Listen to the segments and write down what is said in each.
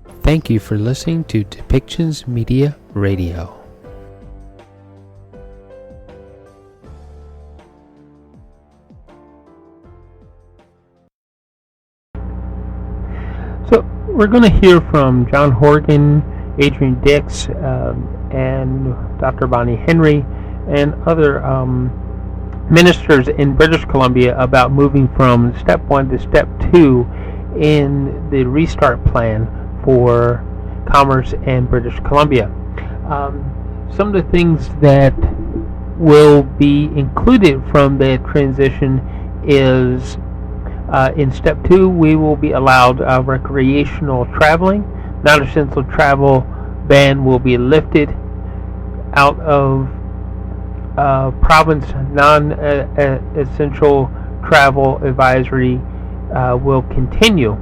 Thank you for listening to Depictions Media Radio. So we're going to hear from John Horgan, Adrian Dix, and Dr. Bonnie Henry, and other ministers in British Columbia about moving from Step 1 to Step 2 in the restart plan for commerce in British Columbia. Some of the things that will be included from the transition is in Step 2 we will be allowed recreational traveling. Non-essential travel ban will be lifted out of province. Non-essential travel advisory will continue.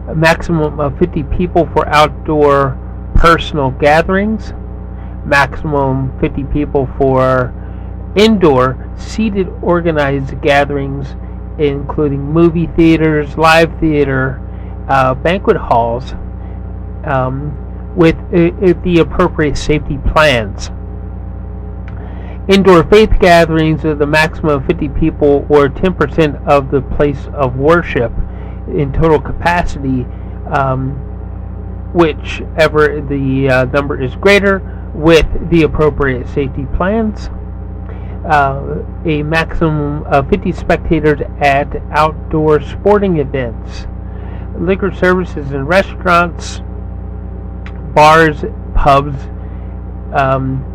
A maximum of 50 people for outdoor personal gatherings, maximum 50 people for indoor seated organized gatherings, including movie theaters, live theater, banquet halls, with the appropriate safety plans. Indoor faith gatherings of the maximum of 50 people or 10% of the place of worship in total capacity, whichever the number is greater, with the appropriate safety plans. A maximum of 50 spectators at outdoor sporting events. Liquor services in restaurants, bars, pubs,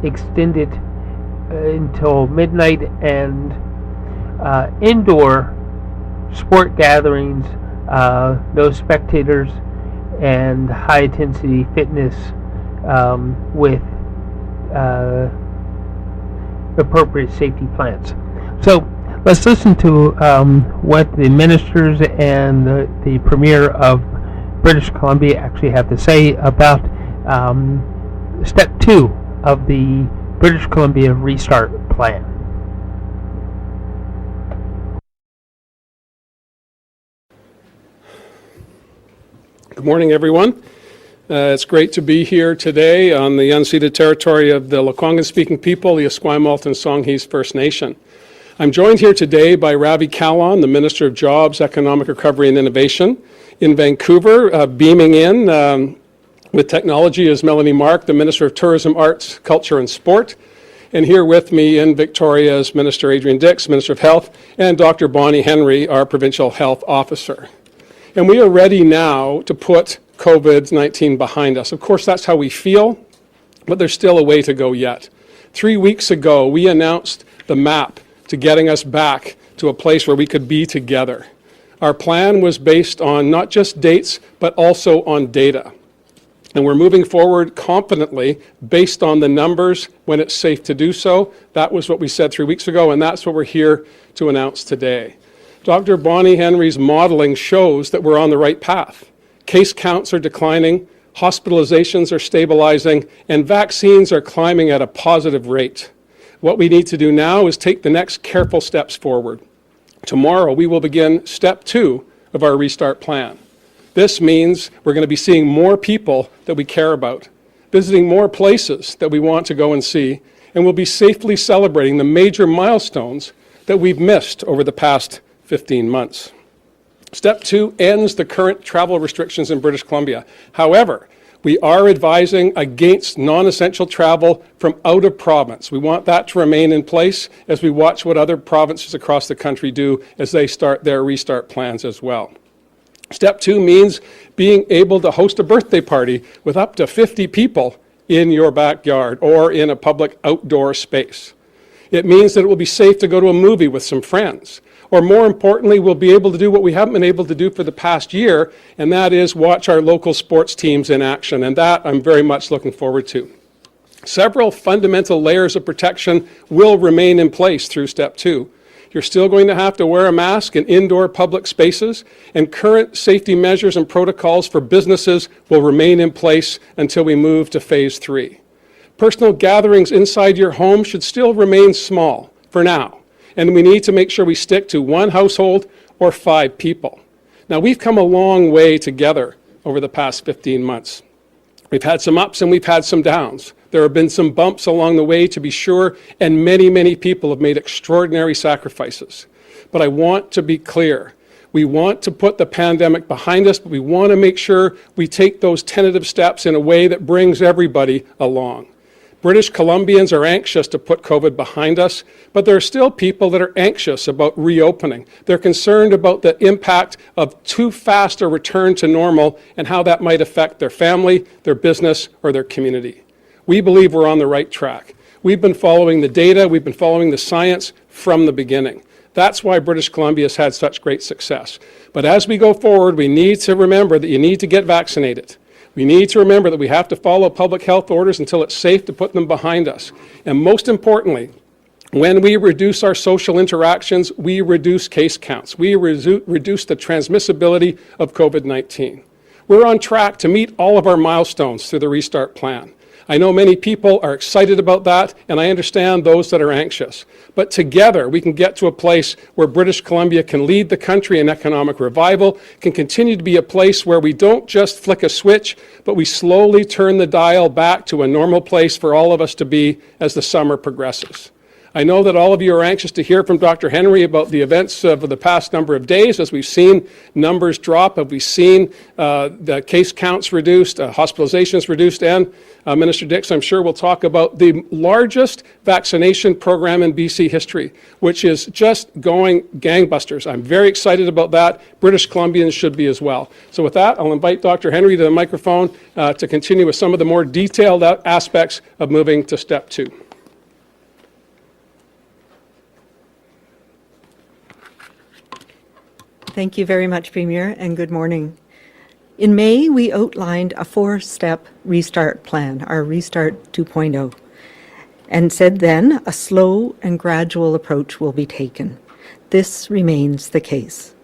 extended until midnight, and indoor sport gatherings, no spectators, and high intensity fitness with appropriate safety plans. So let's listen to what the ministers and the Premier of British Columbia actually have to say about Step 2 of the British Columbia Restart Plan. Good morning, everyone. It's great to be here today on the unceded territory of the Lekwungen-speaking people, the Esquimalt and Songhees First Nation. I'm joined here today by Ravi Kahlon, the Minister of Jobs, Economic Recovery and Innovation. In Vancouver, beaming in with technology is Melanie Mark, the Minister of Tourism, Arts, Culture and Sport. And here with me in Victoria is Minister Adrian Dix, Minister of Health, and Dr. Bonnie Henry, our Provincial Health Officer. And we are ready now to put COVID-19 behind us. Of course, that's how we feel, but there's still a way to go yet. 3 weeks ago, we announced the map to getting us back to a place where we could be together. Our plan was based on not just dates, but also on data. And we're moving forward confidently based on the numbers when it's safe to do so. That was what we said 3 weeks ago, and that's what we're here to announce today. Dr. Bonnie Henry's modeling shows that we're on the right path. Case counts are declining, hospitalizations are stabilizing, and vaccines are climbing at a positive rate. What we need to do now is take the next careful steps forward. Tomorrow, we will begin Step 2 of our restart plan. This means we're going to be seeing more people that we care about, visiting more places that we want to go and see, and we'll be safely celebrating the major milestones that we've missed over the past 15 months. Step 2 ends the current travel restrictions in British Columbia. However, we are advising against non-essential travel from out of province. We want that to remain in place as we watch what other provinces across the country do as they start their restart plans as well. Step 2 means being able to host a birthday party with up to 50 people in your backyard or in a public outdoor space. It means that it will be safe to go to a movie with some friends. Or more importantly, we'll be able to do what we haven't been able to do for the past year, and that is watch our local sports teams in action. And that I'm very much looking forward to. Several fundamental layers of protection will remain in place through Step 2. You're still going to have to wear a mask in indoor public spaces, and current safety measures and protocols for businesses will remain in place until we move to Phase 3. Personal gatherings inside your home should still remain small for now. And we need to make sure we stick to one household or 5 people. Now, we've come a long way together over the past 15 months. We've had some ups and we've had some downs. There have been some bumps along the way, to be sure, and many, many people have made extraordinary sacrifices. But I want to be clear. We want to put the pandemic behind us, but we want to make sure we take those tentative steps in a way that brings everybody along. British Columbians are anxious to put COVID behind us, but there are still people that are anxious about reopening. They're concerned about the impact of too fast a return to normal and how that might affect their family, their business, or their community. We believe we're on the right track. We've been following the data, we've been following the science from the beginning. That's why British Columbia has had such great success. But as we go forward, we need to remember that you need to get vaccinated. We need to remember that we have to follow public health orders until it's safe to put them behind us. And most importantly, when we reduce our social interactions, we reduce case counts. We reduce the transmissibility of COVID-19. We're on track to meet all of our milestones through the Restart Plan. I know many people are excited about that, and I understand those that are anxious. But together, we can get to a place where British Columbia can lead the country in economic revival, can continue to be a place where we don't just flick a switch, but we slowly turn the dial back to a normal place for all of us to be as the summer progresses. I know that all of you are anxious to hear from Dr. Henry about the events of the past number of days. As we've seen numbers drop, have we seen the case counts reduced, hospitalizations reduced, and Minister Dix, I'm sure, will talk about the largest vaccination program in BC history, which is just going gangbusters. I'm very excited about that. British Columbians should be as well. So with that, I'll invite Dr. Henry to the microphone to continue with some of the more detailed aspects of moving to step 2. Thank you very much, Premier, and good morning. In May, we outlined a 4-step restart plan, our Restart 2.0, and said then a slow and gradual approach will be taken. This remains the case.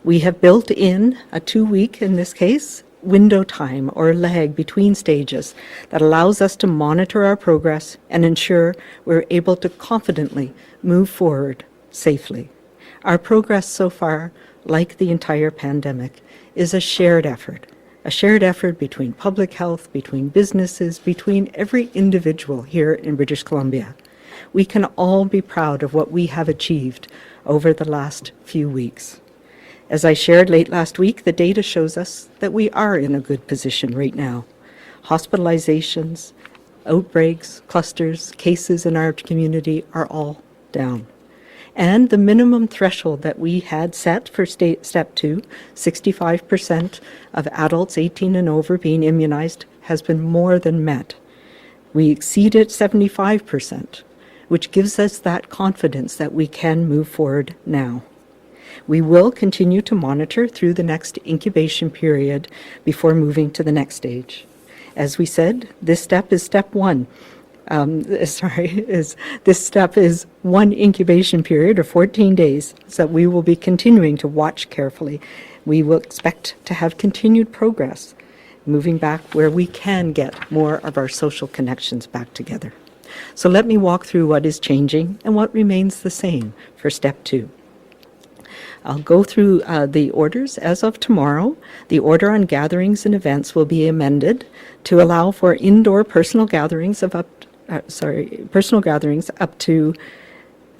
We have built in a 2-week, in this case, window time or lag between stages that allows us to monitor our progress and ensure we're able to confidently move forward safely. Our progress so far, like the entire pandemic, is a shared effort between public health, between businesses, between every individual here in British Columbia. We can all be proud of what we have achieved over the last few weeks. As I shared late last week, the data shows us that we are in a good position right now. Hospitalizations, outbreaks, clusters, cases in our community are all down. And the minimum threshold that we had set for step 2, 65% of adults 18 and over being immunized, has been more than met. We exceeded 75%, which gives us that confidence that we can move forward now. We will continue to monitor through the next incubation period before moving to the next stage. As we said, this step is step 1. This step is 1 incubation period of 14 days, so we will be continuing to watch carefully. We will expect to have continued progress, moving back where we can get more of our social connections back together. So let me walk through what is changing and what remains the same for step 2. I'll go through the orders. As of tomorrow, the order on gatherings and events will be amended to allow for indoor personal gatherings of up to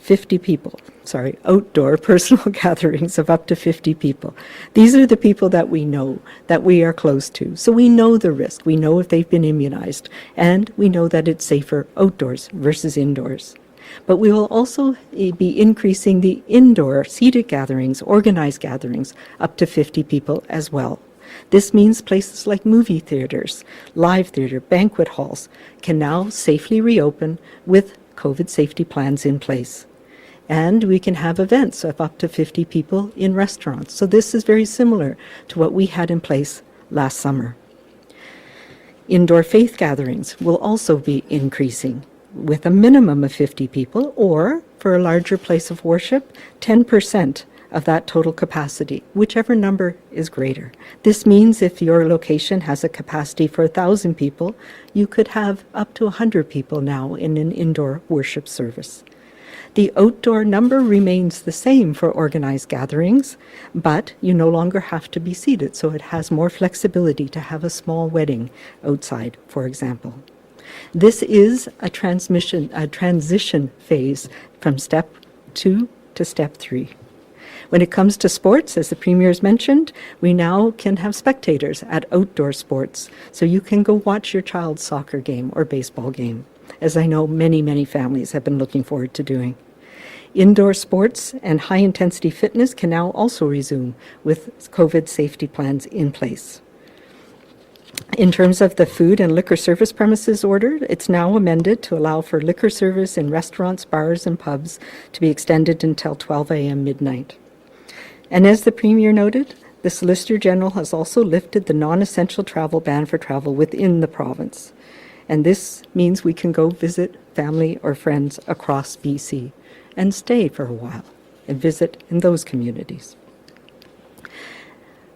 50 people. Outdoor personal gatherings of up to 50 people. These are the people that we know, that we are close to. So we know the risk. We know if they've been immunized, and we know that it's safer outdoors versus indoors. But we will also be increasing the indoor seated gatherings, organized gatherings, up to 50 people as well. This means places like movie theaters, live theater, banquet halls can now safely reopen with COVID safety plans in place. And we can have events of up to 50 people in restaurants. So this is very similar to what we had in place last summer. Indoor faith gatherings will also be increasing with a minimum of 50 people, or for a larger place of worship, 10% of that total capacity, whichever number is greater. This means if your location has a capacity for 1,000 people, you could have up to 100 people now in an indoor worship service. The outdoor number remains the same for organized gatherings, but you no longer have to be seated, so it has more flexibility to have a small wedding outside, for example. This is a transition phase from step 2 to step 3. When it comes to sports, as the Premier's mentioned, we now can have spectators at outdoor sports, so you can go watch your child's soccer game or baseball game, as I know many, many families have been looking forward to doing. Indoor sports and high-intensity fitness can now also resume with COVID safety plans in place. In terms of the food and liquor service premises order, it's now amended to allow for liquor service in restaurants, bars, and pubs to be extended until 12 a.m. midnight. And as the Premier noted, the Solicitor General has also lifted the non-essential travel ban for travel within the province. And this means we can go visit family or friends across BC and stay for a while and visit in those communities.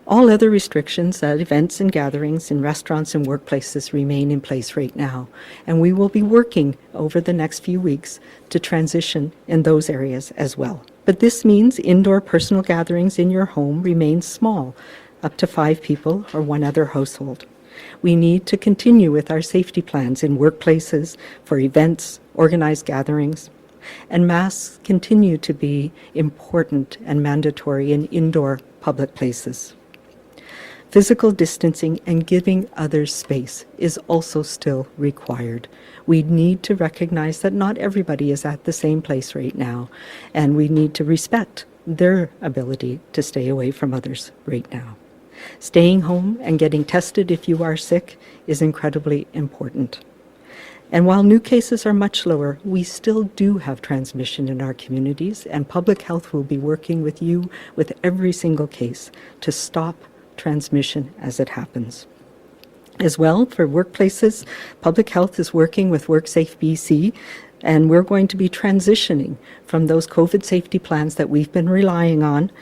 All other restrictions at events and gatherings in restaurants and workplaces remain in place right now, and we will be working over the next few weeks to transition in those areas as well. But this means indoor personal gatherings in your home remain small, up to 5 people or one other household. We need to continue with our safety plans in workplaces, for events, organized gatherings, and masks continue to be important and mandatory in indoor public places. Physical distancing and giving others space is also still required. We need to recognize that not everybody is at the same place right now, and we need to respect their ability to stay away from others right now. Staying home and getting tested if you are sick is incredibly important. And while new cases are much lower, we still do have transmission in our communities, and public health will be working with you with every single case to stop transmission as it happens. As well, for workplaces, public health is working with WorkSafe BC, and we're going to be transitioning from those COVID safety plans that we've been relying on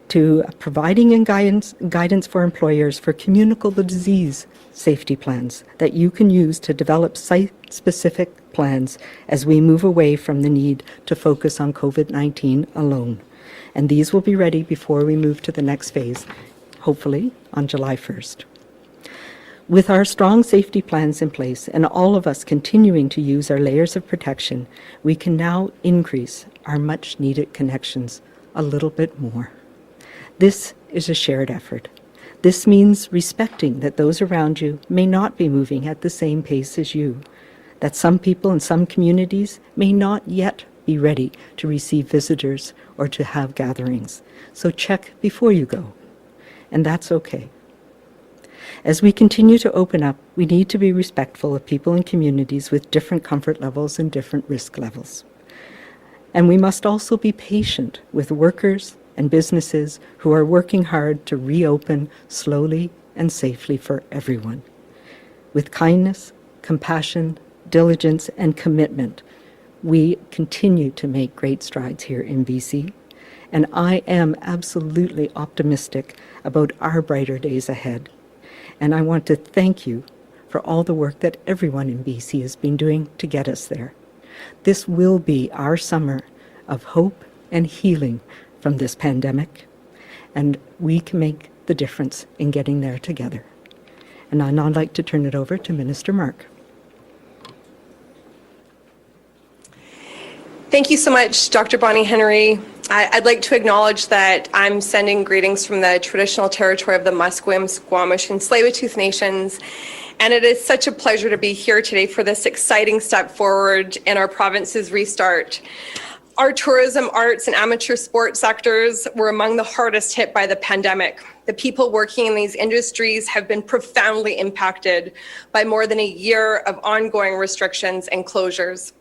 to providing guidance for employers for communicable disease safety plans that you can use to develop site-specific plans as we move away from the need to focus on COVID-19 alone. And these will be ready before we move to the next phase, hopefully on July 1st. With our strong safety plans in place and all of us continuing to use our layers of protection, we can now increase our much needed connections a little bit more. This is a shared effort. This means respecting that those around you may not be moving at the same pace as you, that some people in some communities may not yet be ready to receive visitors or to have gatherings. So check before you go. And that's okay. As we continue to open up, we need to be respectful of people in communities with different comfort levels and different risk levels. And we must also be patient with workers and businesses who are working hard to reopen slowly and safely for everyone. With kindness, compassion, diligence, and commitment, we continue to make great strides here in BC. And I am absolutely optimistic about our brighter days ahead. And I want to thank you for all the work that everyone in BC has been doing to get us there. This will be our summer of hope and healing from this pandemic, and we can make the difference in getting there together. And I'd now like to turn it over to Minister Mark. Thank you so much, Dr. Bonnie Henry. I'd like to acknowledge that I'm sending greetings from the traditional territory of the Musqueam, Squamish, and Tsleil-Waututh Nations. And it is such a pleasure to be here today for this exciting step forward in our province's restart. Our tourism, arts, and amateur sports sectors were among the hardest hit by the pandemic. The people working in these industries have been profoundly impacted by more than a year of ongoing restrictions and closures.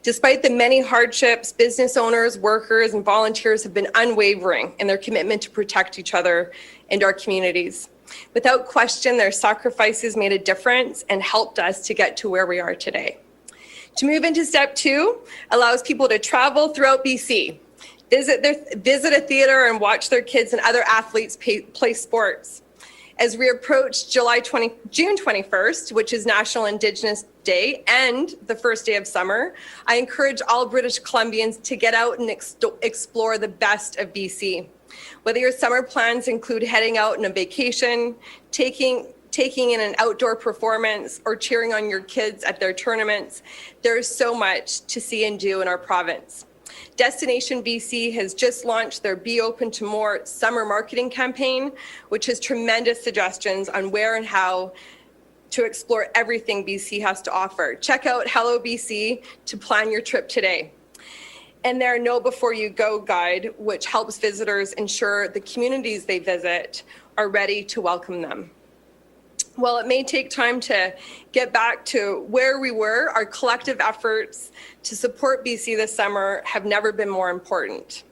Despite the many hardships, business owners, workers, and volunteers have been unwavering in their commitment to protect each other and our communities. Without question, their sacrifices made a difference and helped us to get to where we are today. To move into step 2 allows people to travel throughout BC, visit a theater and watch their kids and other athletes play sports. As we approach June 21st, which is National Indigenous Day and the first day of summer, I encourage all British Columbians to get out and explore the best of BC. Whether your summer plans include heading out on a vacation, taking in an outdoor performance, or cheering on your kids at their tournaments, there is so much to see and do in our province. Destination BC has just launched their Be Open to More summer marketing campaign, which has tremendous suggestions on where and how to explore everything BC has to offer. Check out Hello BC to plan your trip today. And their Know Before You Go guide, which helps visitors ensure the communities they visit are ready to welcome them. While it may take time to get back to where we were, our collective efforts to support BC this summer have never been more important.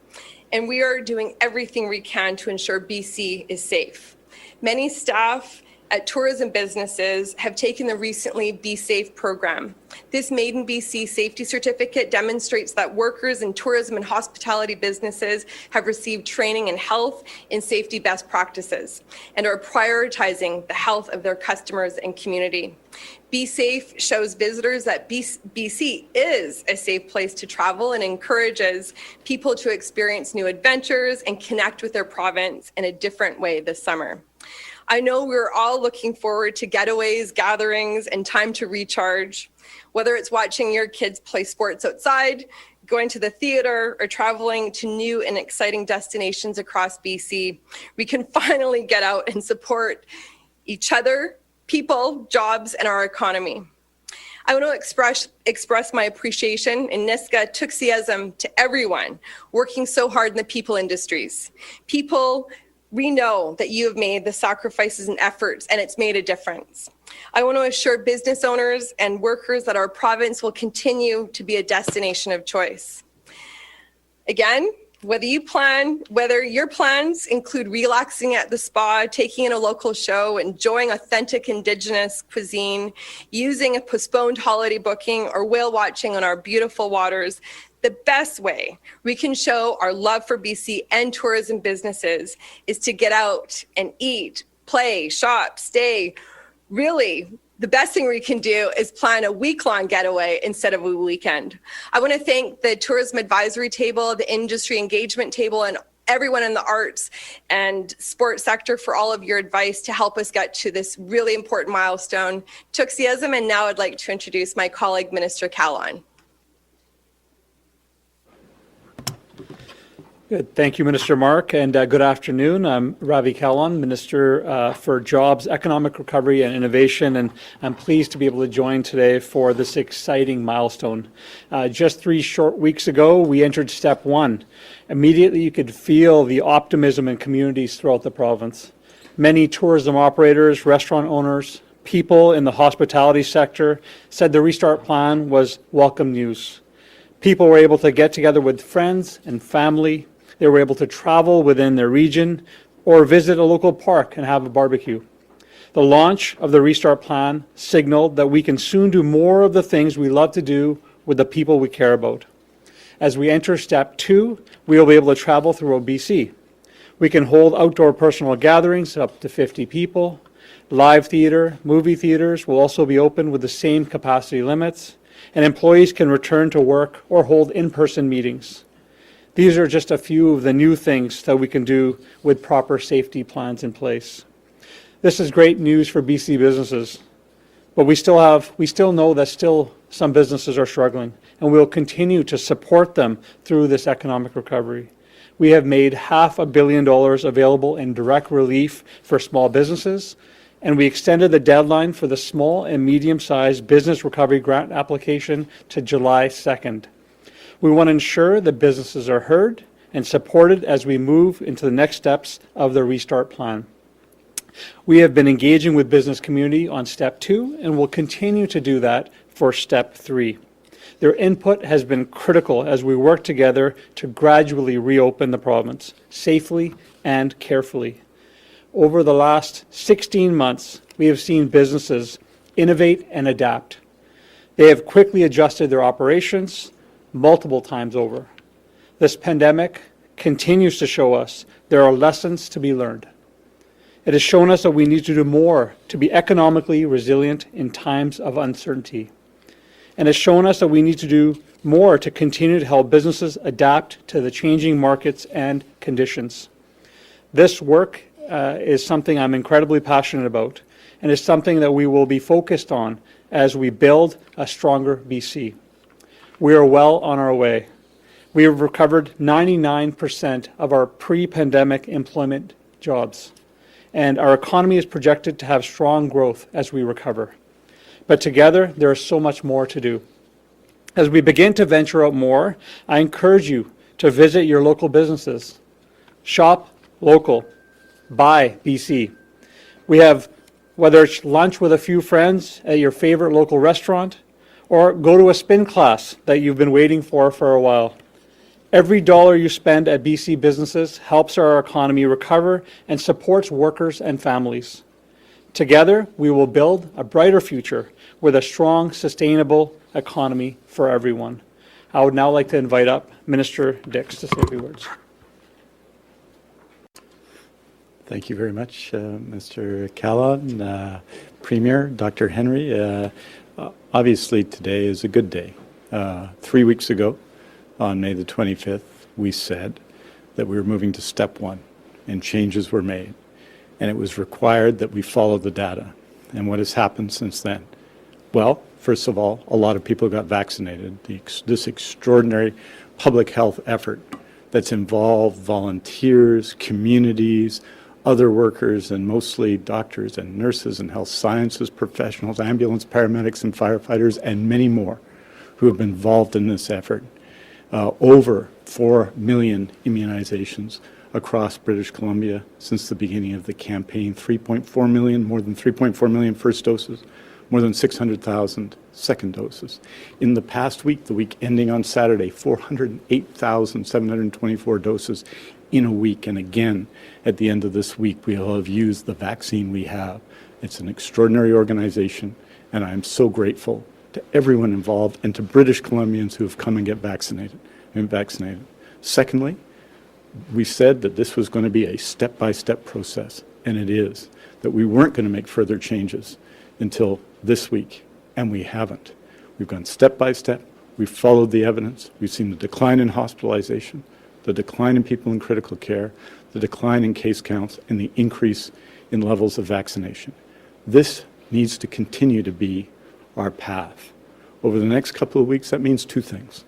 And we are doing everything we can to ensure BC is safe. Many staff at tourism businesses have taken the recently Be Safe program. This Made in BC safety certificate demonstrates that workers in tourism and hospitality businesses have received training in health and safety best practices and are prioritizing the health of their customers and community. Be Safe shows visitors that BC is a safe place to travel and encourages people to experience new adventures and connect with their province in a different way this summer. I know we're all looking forward to getaways, gatherings, and time to recharge. Whether it's watching your kids play sports outside, going to the theater, or traveling to new and exciting destinations across BC, we can finally get out and support each other, people, jobs, and our economy. I want to express my appreciation and Niska Tuxieism to everyone working so hard in the people industries. People, we know that you have made the sacrifices and efforts, and it's made a difference. I want to assure business owners and workers that our province will continue to be a destination of choice. Again, whether your plans include relaxing at the spa, taking in a local show, enjoying authentic Indigenous cuisine, using a postponed holiday booking, or whale watching on our beautiful waters, the best way we can show our love for BC and tourism businesses is to get out and eat, play, shop, stay. Really, the best thing we can do is plan a week-long getaway instead of a weekend. I want to thank the Tourism Advisory Table, the Industry Engagement Table, and everyone in the arts and sports sector for all of your advice to help us get to this really important milestone. Tuxieism, and now I'd like to introduce my colleague, Minister Kahlon. Good. Thank you, Minister Mark, and good afternoon. I'm Ravi Kahlon, Minister for Jobs, Economic Recovery and Innovation, and I'm pleased to be able to join today for this exciting milestone. Just 3 short weeks ago, we entered Step 1. Immediately, you could feel the optimism in communities throughout the province. Many tourism operators, restaurant owners, people in the hospitality sector said the Restart Plan was welcome news. People were able to get together with friends and family. They were able to travel within their region or visit a local park and have a barbecue. The launch of the Restart Plan signaled that we can soon do more of the things we love to do with the people we care about. As we enter Step 2, we will be able to travel throughout BC. We can hold outdoor personal gatherings up to 50 people. Live theater, movie theaters will also be open with the same capacity limits, and employees can return to work or hold in-person meetings. These are just a few of the new things that we can do with proper safety plans in place. This is great news for BC businesses, but we still know that some businesses are struggling, and we'll continue to support them through this economic recovery. We have made $500 million available in direct relief for small businesses, and we extended the deadline for the small and medium-sized business recovery grant application to July 2nd. We want to ensure that businesses are heard and supported as we move into the next steps of the Restart Plan. We have been engaging with business community on Step 2 and will continue to do that for Step 3. Their input has been critical as we work together to gradually reopen the province safely and carefully. Over the last 16 months, we have seen businesses innovate and adapt. They have quickly adjusted their operations multiple times over. This pandemic continues to show us there are lessons to be learned. It has shown us that we need to do more to be economically resilient in times of uncertainty. And has shown us that we need to do more to continue to help businesses adapt to the changing markets and conditions. This work is something I'm incredibly passionate about, and is something that we will be focused on as we build a stronger BC. We are well on our way. We have recovered 99% of our pre-pandemic employment jobs, and our economy is projected to have strong growth as we recover. But together, there is so much more to do. As we begin to venture out more, I encourage you to visit your local businesses. Shop local. Buy BC. We have, whether it's lunch with a few friends at your favorite local restaurant, or go to a spin class that you've been waiting for a while. Every dollar you spend at BC businesses helps our economy recover and supports workers and families. Together, we will build a brighter future with a strong, sustainable economy for everyone. I would now like to invite up Minister Dix to say a few words. Thank you very much, Mr. Callon, Premier, Dr. Henry. Obviously, today is a good day. 3 weeks ago, on May the 25th, we said that we were moving to step one, and changes were made. And it was required that we follow the data. And what has happened since then? Well, first of all, a lot of people got vaccinated. This extraordinary public health effort that's involved volunteers, communities, other workers, and mostly doctors and nurses and health sciences professionals, ambulance paramedics and firefighters, and many more who have been involved in this effort. Over 4 million immunizations across British Columbia since the beginning of the campaign. 3.4 million, more than 3.4 million first doses, more than 600,000 second doses. In the past week, the week ending on Saturday, 408,724 doses in a week. And again, at the end of this week, we will have used the vaccine we have. It's an extraordinary organization, and I am so grateful to everyone involved and to British Columbians who have come and get vaccinated. Secondly, we said that this was going to be a step-by-step process, and it is, that we weren't going to make further changes until this week, and we haven't. We've gone step by step. We've followed the evidence. We've seen the decline in hospitalization, the decline in people in critical care, the decline in case counts, and the increase in levels of vaccination. This needs to continue to be our path. Over the next couple of weeks, that means two things.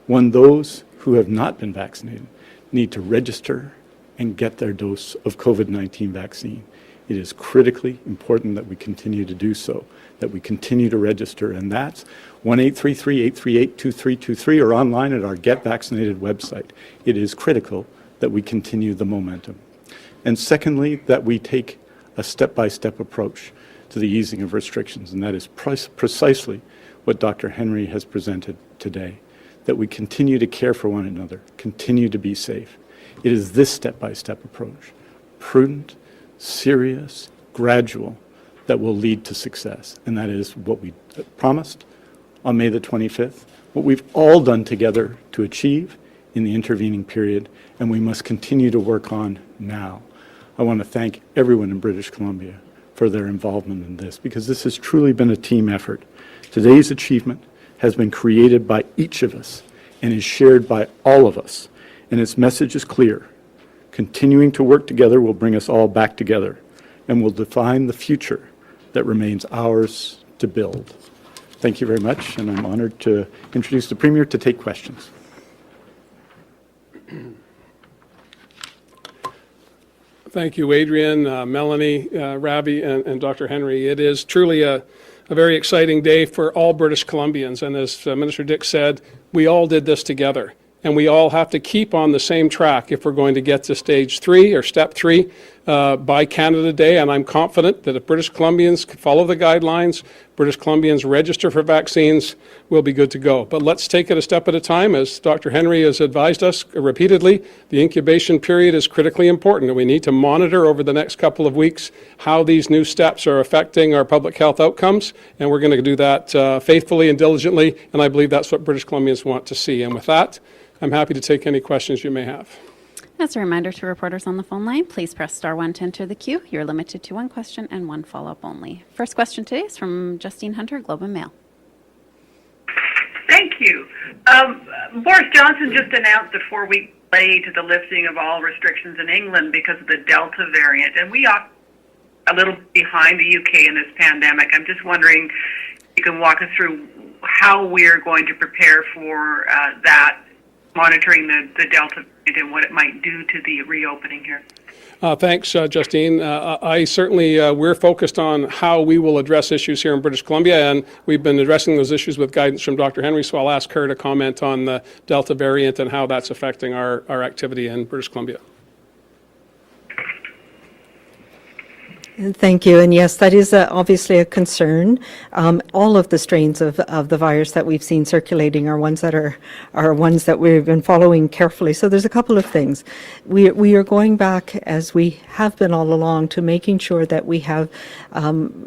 One, those who have not been vaccinated need to register and get their dose of COVID-19 vaccine. It is critically important that we continue to do so, that we continue to register, and that's 1-833-838-2323 or online at our Get Vaccinated website. It is critical that we continue the momentum. And secondly, that we take a step-by-step approach to the easing of restrictions, and that is precisely what Dr. Henry has presented today, that we continue to care for one another, continue to be safe. It is this step-by-step approach, prudent, serious, gradual, that will lead to success. And that is what we promised on May the 25th, what we've all done together to achieve in the intervening period, and we must continue to work on now. I want to thank everyone in British Columbia for their involvement in this, because this has truly been a team effort. Today's achievement has been created by each of us and is shared by all of us, and its message is clear. Continuing to work together will bring us all back together and will define the future that remains ours to build. Thank you very much, and I'm honored to introduce the Premier to take questions. Thank you, Adrian, Melanie, Ravi, and Dr. Henry. It is truly a very exciting day for all British Columbians, and as Minister Dix said, we all did this together. And we all have to keep on the same track if we're going to get to stage 3 or step 3 by Canada Day. And I'm confident that if British Columbians follow the guidelines, British Columbians register for vaccines, we'll be good to go. But let's take it a step at a time. As Dr. Henry has advised us repeatedly, the incubation period is critically important. And we need to monitor over the next couple of weeks how these new steps are affecting our public health outcomes. And we're going to do that faithfully and diligently. And I believe that's what British Columbians want to see. And with that, I'm happy to take any questions you may have. As a reminder to reporters on the phone line, please press star 1 to enter the queue. You're limited to one question and one follow-up only. First question today is from Justine Hunter, Globe and Mail. Thank you. Boris Johnson just announced a 4-week delay to the lifting of all restrictions in England because of the Delta variant, and we are a little behind the UK in this pandemic. I'm just wondering if you can walk us through how we're going to prepare for that, monitoring the Delta variant and what it might do to the reopening here. Thanks, Justine. I certainly, we're focused on how we will address issues here in British Columbia, and we've been addressing those issues with guidance from Dr. Henry, so I'll ask her to comment on the Delta variant and how that's affecting our activity in British Columbia. Thank you. And yes, that is obviously a concern. All of the strains of the virus that we've seen circulating are ones that we've been following carefully. So there's a couple of things. We are going back, as we have been all along, to making sure that we have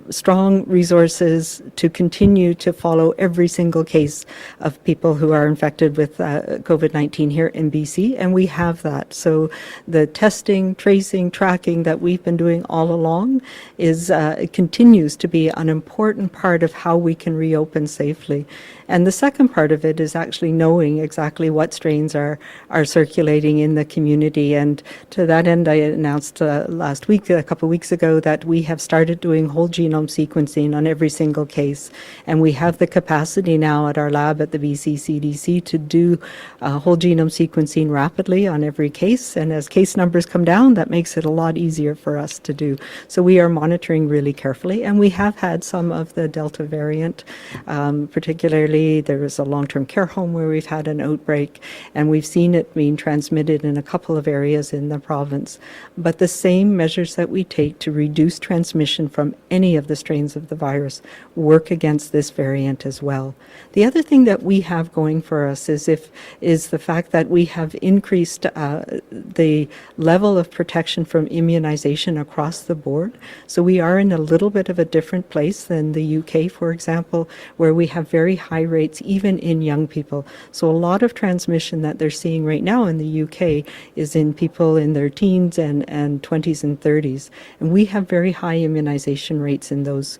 strong resources to continue to follow every single case of people who are infected with COVID-19 here in BC, and we have that. So the testing, tracing, tracking that we've been doing all along it continues to be an important part of how we can reopen safely. And the second part of it is actually knowing exactly what strains are circulating in the community. And to that end, I announced last week, a couple of weeks ago, that we have started doing whole genome sequencing on every single case. And we have the capacity now at our lab at the BC CDC to do whole genome sequencing rapidly on every case. And as case numbers come down, that makes it a lot easier for us to do. So we are monitoring really carefully. And we have had some of the Delta variant, particularly there was a long-term care home where we've had an outbreak, and we've seen it being transmitted in a couple of areas in the province. But the same measures that we take to reduce transmission from any of the strains of the virus work against this variant as well. The other thing that we have going for us is the fact that we have increased the level of protection from immunization across the board. So we are in a little bit of a different place than the UK, for example, where we have very high rates even in young people. So a lot of transmission that they're seeing right now in the UK is in people in their teens and 20s and 30s. And we have very high immunization rates in those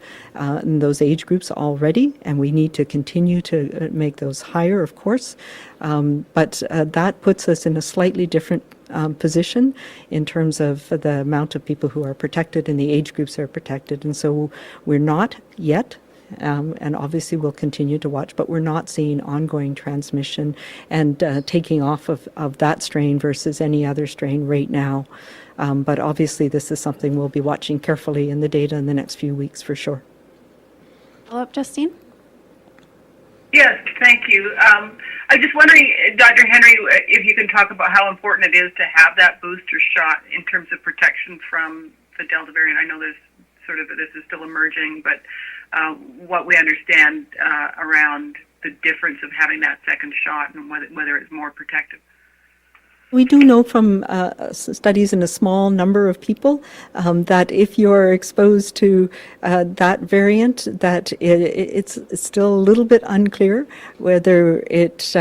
age groups already, and we need to continue to make those higher, of course. But that puts us in a slightly different position in terms of the amount of people who are protected and the age groups that are protected. And so we're not yet, and obviously we'll continue to watch, but we're not seeing ongoing transmission and taking off of that strain versus any other strain right now. But obviously this is something we'll be watching carefully in the data in the next few weeks for sure. Follow-up, Justine? Yes, thank you. I'm just wondering, Dr. Henry, if you can talk about how important it is to have that booster shot in terms of protection from the Delta variant. I know this is still emerging, but what we understand around the difference of having that second shot and whether it's more protective. We do know from studies in a small number of people that if you're exposed to that variant, that it's still a little bit unclear whether it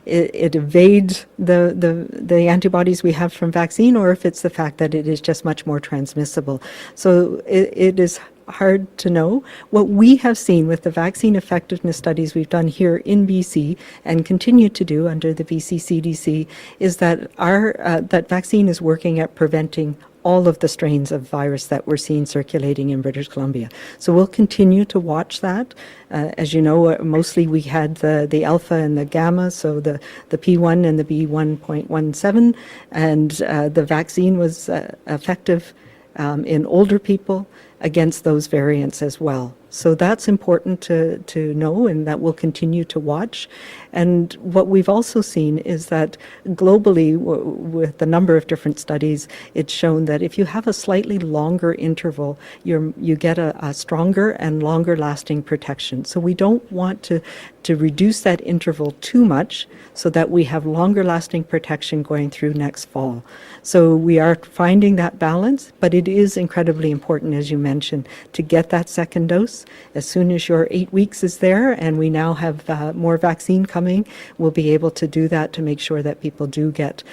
evades the antibodies we have from vaccine, or if it's the fact that it is just much more transmissible. So it is hard to know. What we have seen with the vaccine effectiveness studies we've done here in BC and continue to do under the BC CDC is that that vaccine is working at preventing all of the strains of virus that we're seeing circulating in British Columbia. So we'll continue to watch that. As you know, mostly we had the alpha and the gamma, so the P1 and the B1.17, and the vaccine was effective in older people against those variants as well. So that's important to know, and that we'll continue to watch. And what we've also seen is that globally, with the number of different studies, it's shown that if you have a slightly longer interval, you get a stronger and longer lasting protection. So we don't want to to reduce that interval too much so that we have longer lasting protection going through next fall. So we are finding that balance, but it is incredibly important, as you mentioned, to get that second dose. As soon as your 8 weeks is there and we now have more vaccine coming, we'll be able to do that to make sure that people do get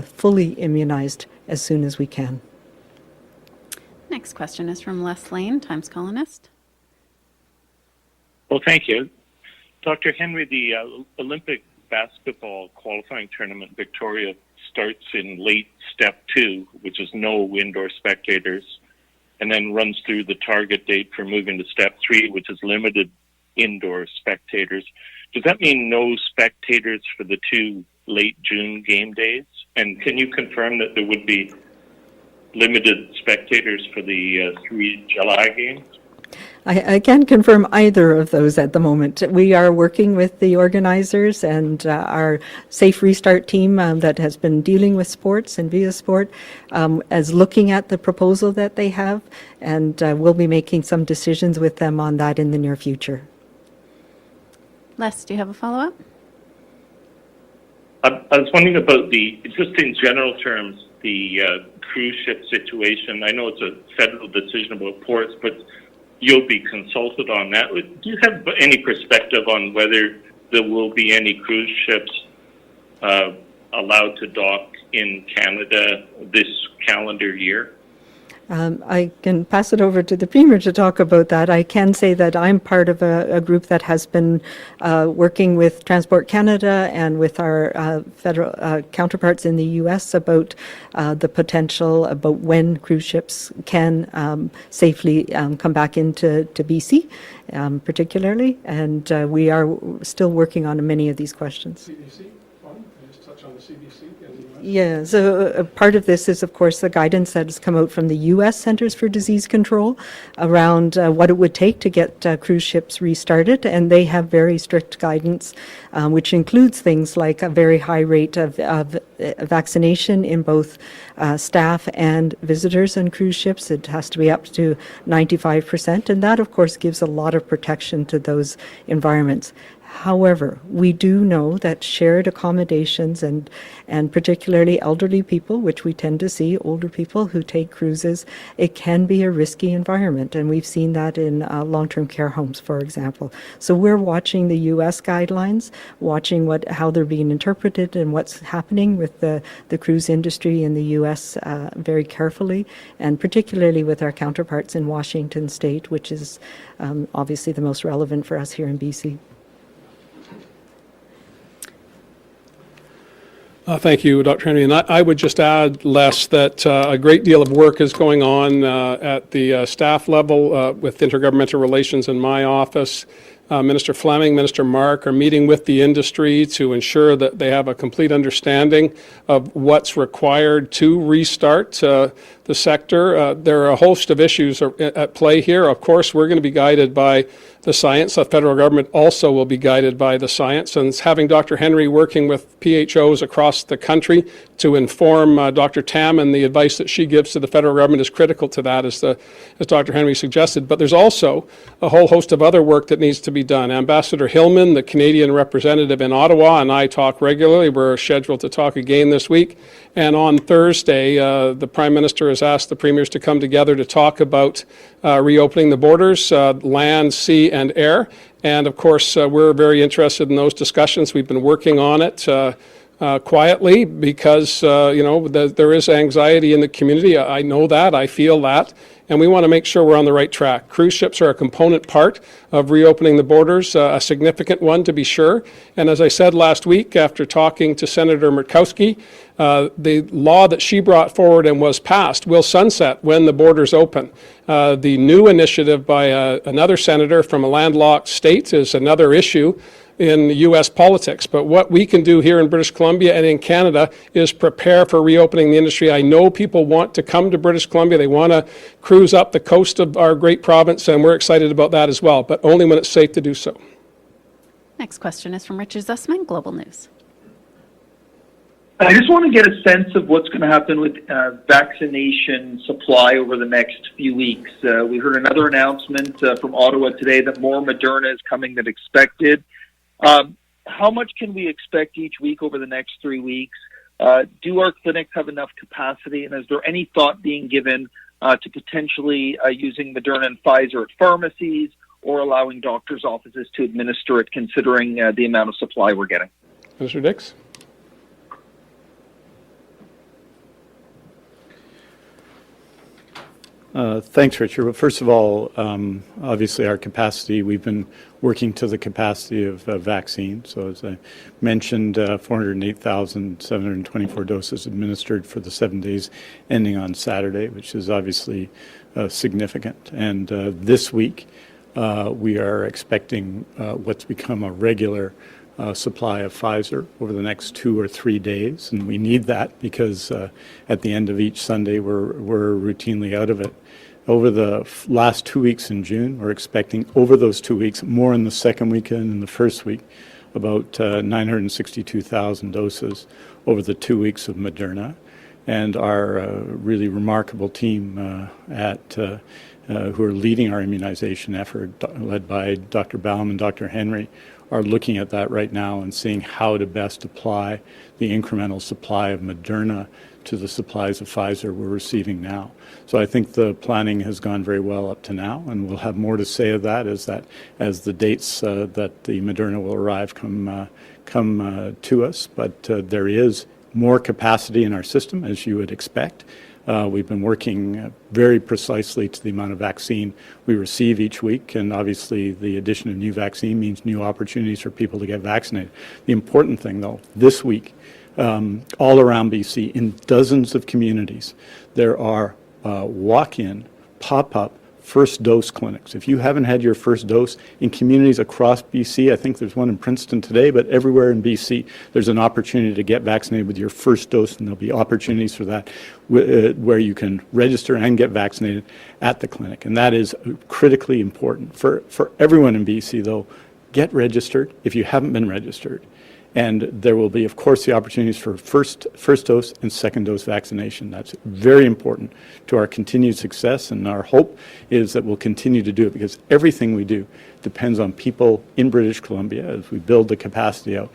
fully immunized as soon as we can. Next question is from Les Lane, Times Colonist. Well, thank you. Dr. Henry, the Olympic basketball qualifying tournament Victoria starts in late step 2, which is no indoor spectators, and then runs through the target date for moving to step 3, which is limited indoor spectators. Does that mean no spectators for the 2 late June game days? And can you confirm that there would be limited spectators for the 3 July games? I can't confirm either of those at the moment. We are working with the organizers and our Safe Restart team that has been dealing with sports and via sport as looking at the proposal that they have, and we'll be making some decisions with them on that in the near future. Les, do you have a follow-up? I was wondering about just in general terms, the cruise ship situation. I know it's a federal decision about ports, but you'll be consulted on that. Do you have any perspective on whether there will be any cruise ships allowed to dock in Canada this calendar year? I can pass it over to the Premier to talk about that. I can say that I'm part of a group that has been working with Transport Canada and with our federal counterparts in the U.S. about the potential about when cruise ships can safely come back into BC, particularly, and we are still working on many of these questions. CBC, can you just touch on the CBC in the U.S.? Yeah, so part of this is, of course, the guidance that has come out from the U.S. Centers for Disease Control around what it would take to get cruise ships restarted, and they have very strict guidance, which includes things like a very high rate of vaccination in both staff and visitors on cruise ships. It has to be up to 95%, and that, of course, gives a lot of protection to those environments. However, we do know that shared accommodations and particularly elderly people, which we tend to see, older people who take cruises, it can be a risky environment. And we've seen that in long-term care homes, for example. So we're watching the U.S. guidelines, watching how they're being interpreted and what's happening with the cruise industry in the U.S. Very carefully, and particularly with our counterparts in Washington State, which is obviously the most relevant for us here in BC. Thank you, Dr. Henry. And I would just add, Les, that a great deal of work is going on at the staff level with intergovernmental relations in my office. Minister Fleming, Minister Mark are meeting with the industry to ensure that they have a complete understanding of what's required to restart the sector. There are a host of issues at play here. Of course, we're going to be guided by the science. The federal government also will be guided by the science. And having Dr. Henry working with PHOs across the country to inform Dr. Tam and the advice that she gives to the federal government is critical to that, as Dr. Henry suggested. But there's also a whole host of other work that needs to be done. Ambassador Hillman, the Canadian representative in Ottawa, and I talk regularly. We're scheduled to talk again this week. And on Thursday, the Prime Minister has asked the premiers to come together to talk about reopening the borders, land, sea, and air. And of course, we're very interested in those discussions. We've been working on it quietly because, there is anxiety in the community. I know that. I feel that. And we want to make sure we're on the right track. Cruise ships are a component part of reopening the borders, a significant one to be sure. And as I said last week, after talking to Senator Murkowski, the law that she brought forward and was passed will sunset when the borders open. The new initiative by another senator from a landlocked state is another issue in U.S. politics. But what we can do here in British Columbia and in Canada is prepare for reopening the industry. I know people want to come to British Columbia. They want to cruise up the coast of our great province, and we're excited about that as well, but only when it's safe to do so. Next question is from Richard Zussman, Global News. I just want to get a sense of what's going to happen with vaccination supply over the next few weeks. We heard another announcement from Ottawa today that more Moderna is coming than expected. How much can we expect each week over the next 3 weeks? Do our clinics have enough capacity? And is there any thought being given to potentially using Moderna and Pfizer at pharmacies or allowing doctors' offices to administer it, considering the amount of supply we're getting? Mr. Dix? Thanks, Richard. Well, first of all, obviously our capacity, we've been working to the capacity of vaccine. So as I mentioned, 408,724 doses administered for the 7 days ending on Saturday, which is obviously significant. And this week, we are expecting what's become a regular supply of Pfizer over the next 2 or 3 days, and we need that because at the end of each Sunday we're routinely out of it. Over the last 2 weeks in June, we're expecting over those 2 weeks, more in the second weekend and the first week, about 962,000 doses over the 2 weeks of Moderna. And our really remarkable team who are leading our immunization effort, led by Dr. Baum and Dr. Henry, are looking at that right now and seeing how to best apply the incremental supply of Moderna to the supplies of Pfizer we're receiving now. So I think the planning has gone very well up to now, and we'll have more to say of that as the dates that the Moderna will arrive come to us. But there is more capacity in our system, as you would expect. We've been working very precisely to the amount of vaccine we receive each week, and obviously the addition of new vaccine means new opportunities for people to get vaccinated. The important thing, though, this week, all around BC, in dozens of communities, there are walk-in, pop-up first dose clinics. If you haven't had your first dose in communities across BC, I think there's one in Princeton today, but everywhere in BC, there's an opportunity to get vaccinated with your first dose, and there'll be opportunities for that where you can register and get vaccinated at the clinic. And that is critically important. For everyone in BC, though, get registered if you haven't been registered. And there will be, of course, the opportunities for first dose and second dose vaccination. That's very important to our continued success, and our hope is that we'll continue to do it because everything we do depends on people in British Columbia as we build the capacity out,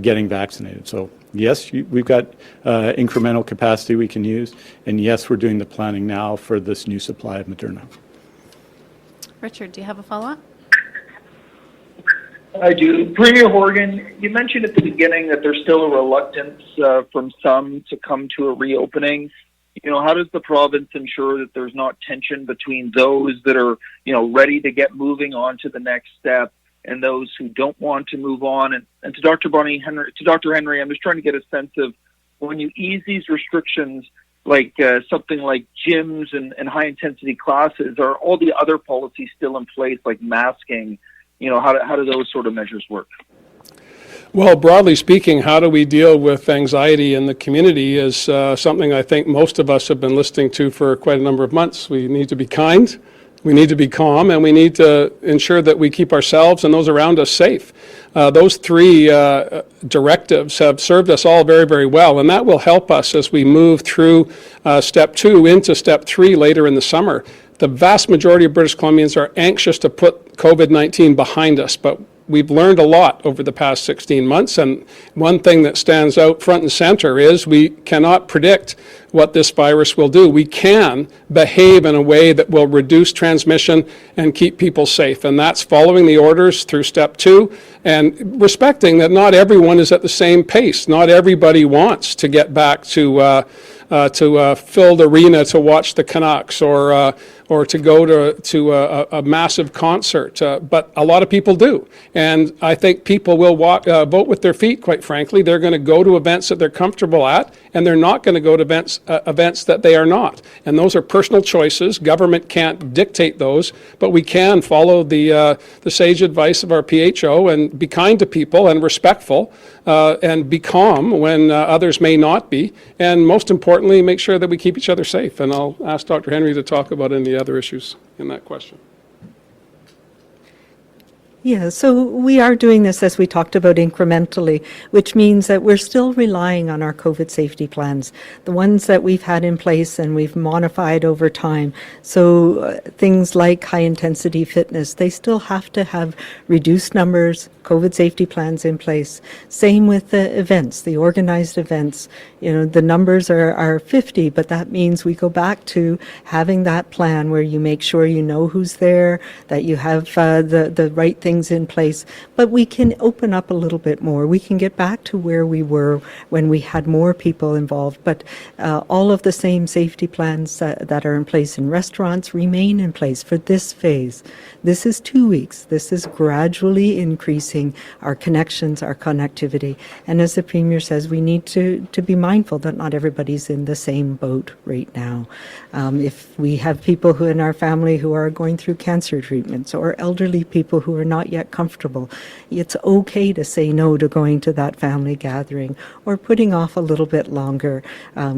getting vaccinated. So yes, we've got incremental capacity we can use, and yes, we're doing the planning now for this new supply of Moderna. Richard, do you have a follow-up? I do. Premier Horgan, you mentioned at the beginning that there's still a reluctance from some to come to a reopening. You know, how does the province ensure that there's not tension between those that are, ready to get moving on to the next step and those who don't want to move on? And to Dr. Henry, I'm just trying to get a sense of when you ease these restrictions, like something like gyms and high-intensity classes, are all the other policies still in place, like masking? How do those sort of measures work? Well, broadly speaking, how do we deal with anxiety in the community is something I think most of us have been listening to for quite a number of months. We need to be kind, we need to be calm, and we need to ensure that we keep ourselves and those around us safe. Those three directives have served us all very, very well, and that will help us as we move through step 2 into step 3 later in the summer. The vast majority of British Columbians are anxious to put COVID-19 behind us, but we've learned a lot over the past 16 months, and one thing that stands out front and center is we cannot predict what this virus will do. We can behave in a way that will reduce transmission and keep people safe, and that's following the orders through step 2 and respecting that not everyone is at the same pace. Not everybody wants to get back to a filled arena to watch the Canucks or to go to a massive concert, but a lot of people do. And I think people will vote with their feet, quite frankly. They're going to go to events that they're comfortable at, and they're not going to go to events that they are not. And those are personal choices. Government can't dictate those, but we can follow the sage advice of our PHO and be kind to people and respectful and be calm when others may not be. And most importantly, make sure that we keep each other safe. And I'll ask Dr. Henry to talk about any other issues in that question. Yeah, so we are doing this, as we talked about, incrementally, which means that we're still relying on our COVID safety plans, the ones that we've had in place and we've modified over time. So things like high-intensity fitness, they still have to have reduced numbers, COVID safety plans in place. Same with the events, the organized events. You know, the numbers are 50, but that means we go back to having that plan where you make sure you know who's there, that you have the right things in place. But we can open up a little bit more. We can get back to where we were when we had more people involved. But all of the same safety plans that are in place in restaurants remain in place for this phase. This is 2 weeks. This is gradually increasing our connections, our connectivity. And as the Premier says, we need to be mindful that not everybody's in the same boat right now. If we have people who in our family who are going through cancer treatments or elderly people who are not yet comfortable, it's okay to say no to going to that family gathering or putting off a little bit longer,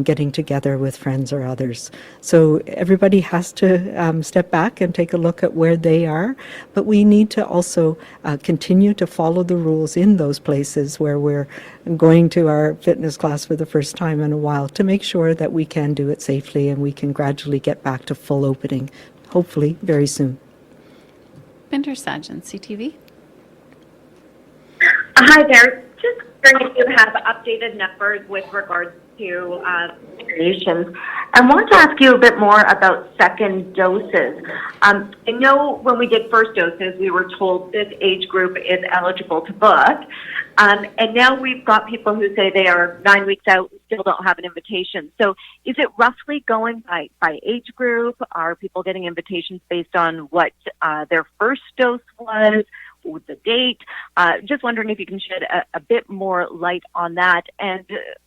getting together with friends or others. So everybody has to step back and take a look at where they are, but we need to also continue to follow the rules in those places where we're going to our fitness class for the first time in a while to make sure that we can do it safely and we can gradually get back to full opening, hopefully very soon. Binder Sajan, CTV. Hi there. Just wondering if you have updated numbers with regards to vaccinations. I want to ask you a bit more about second doses. I know when we did first doses, we were told this age group is eligible to book. And now we've got people who say they are 9 weeks out and still don't have an invitation. So is it roughly going by age group? Are people getting invitations based on what their first dose was? With the date? Just wondering if you can shed a bit more light on that. And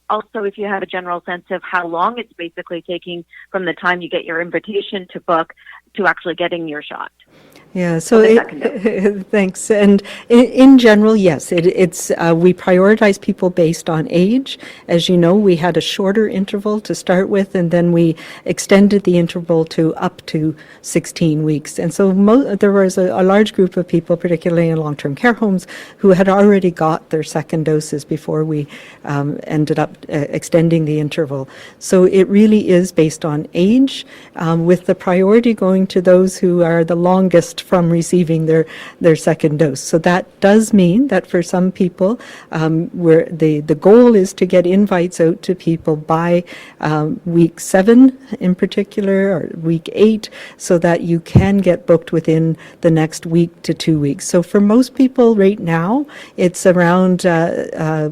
also if you have a general sense of how long it's basically taking from the time you get your invitation to book to actually getting your shot. Yeah, so thanks. And in general, yes, it's we prioritize people based on age. As you know, we had a shorter interval to start with, and then we extended the interval to up to 16 weeks. And so there was a large group of people, particularly in long-term care homes, who had already got their second doses before we ended up extending the interval. So it really is based on age, with the priority going to those who are the longest from receiving their second dose. So that does mean that for some people, where the goal is to get invites out to people by week 7 in particular, or week 8, so that you can get booked within the next week to 2 weeks. So for most people right now, it's around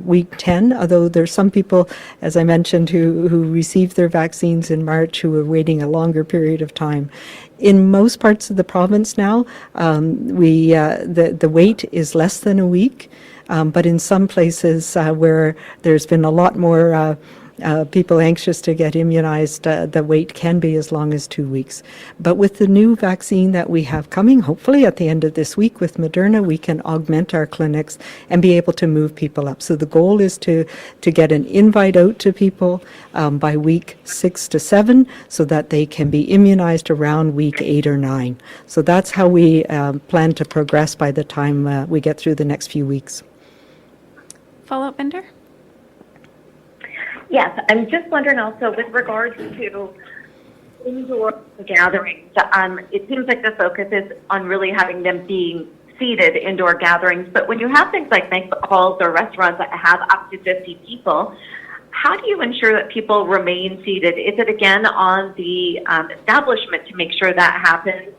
week 10, although there's some people, as I mentioned, who received their vaccines in March who are waiting a longer period of time. In most parts of the province now, the wait is less than a week, but in some places where there's been a lot more people anxious to get immunized, the wait can be as long as 2 weeks. But with the new vaccine that we have coming, hopefully at the end of this week with Moderna, we can augment our clinics and be able to move people up. So the goal is to get an invite out to people by week 6 to 7 so that they can be immunized around week 8 or 9. So that's how we plan to progress by the time we get through the next few weeks. Follow-up, Binder? Yes, I'm just wondering also with regards to indoor gatherings, it seems like the focus is on really having them being seated indoor gatherings, but when you have things like banquet halls or restaurants that have up to 50 people, how do you ensure that people remain seated? Is it again on the establishment to make sure that happens?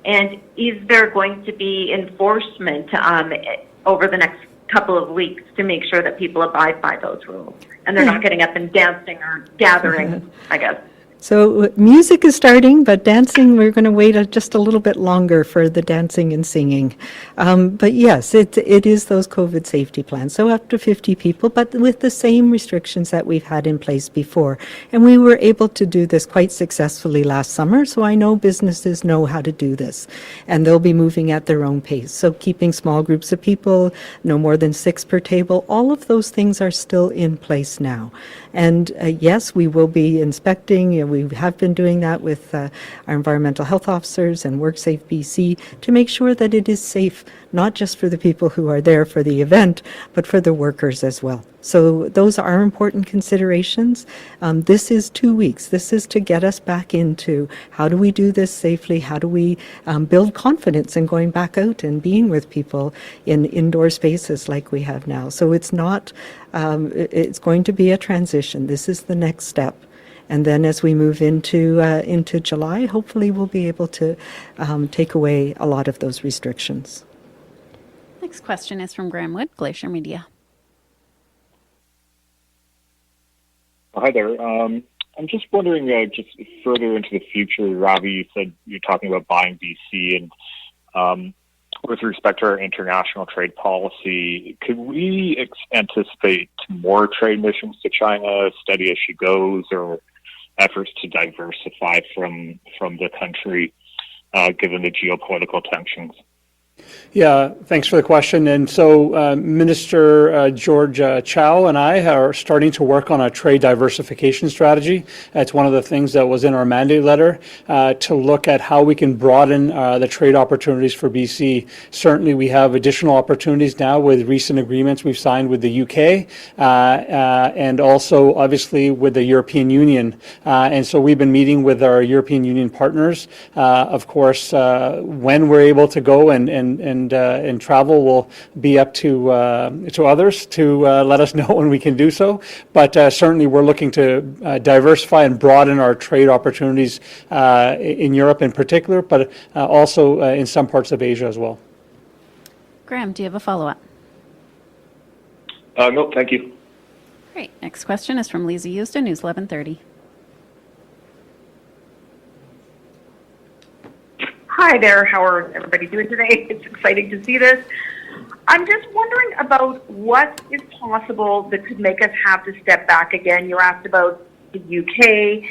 And is there going to be enforcement over the next couple of weeks to make sure that people abide by those rules and they're not getting up and dancing or gathering, I guess? So music is starting, but dancing, we're going to wait just a little bit longer for the dancing and singing. But yes, it is those COVID safety plans. So up to 50 people, but with the same restrictions that we've had in place before. And we were able to do this quite successfully last summer, so I know businesses know how to do this. And they'll be moving at their own pace. So keeping small groups of people, no more than 6 per table, all of those things are still in place now. And yes, we will be inspecting, We have been doing that with our environmental health officers and WorkSafe BC to make sure that it is safe, not just for the people who are there for the event, but for the workers as well. So those are important considerations. This is 2 weeks. This is to get us back into how do we do this safely? How do we build confidence in going back out and being with people in indoor spaces like we have now? So it's not, it's going to be a transition. This is the next step. And then as we move into July, hopefully we'll be able to take away a lot of those restrictions. Next question is from Graham Wood, Glacier Media. Hi there. I'm just wondering, just further into the future, Ravi, you said you're talking about buying BC, and with respect to our international trade policy, could we anticipate more trade missions to China, steady as she goes, or efforts to diversify from the country, given the geopolitical tensions? Yeah, thanks for the question. And so Minister George Chow and I are starting to work on a trade diversification strategy. It's one of the things that was in our mandate letter to look at how we can broaden the trade opportunities for BC. Certainly we have additional opportunities now with recent agreements we've signed with the UK and also obviously with the European Union. And so we've been meeting with our European Union partners. Of course, when we're able to go and travel will be up to others to let us know when we can do so. But certainly we're looking to diversify and broaden our trade opportunities in Europe in particular, but also in some parts of Asia as well. Graham, do you have a follow-up? No, thank you. Great. Next question is from Lisa Houston, News 1130. Hi there, how are everybody doing today? It's exciting to see this. I'm just wondering about what is possible that could make us have to step back again. You asked about the UK,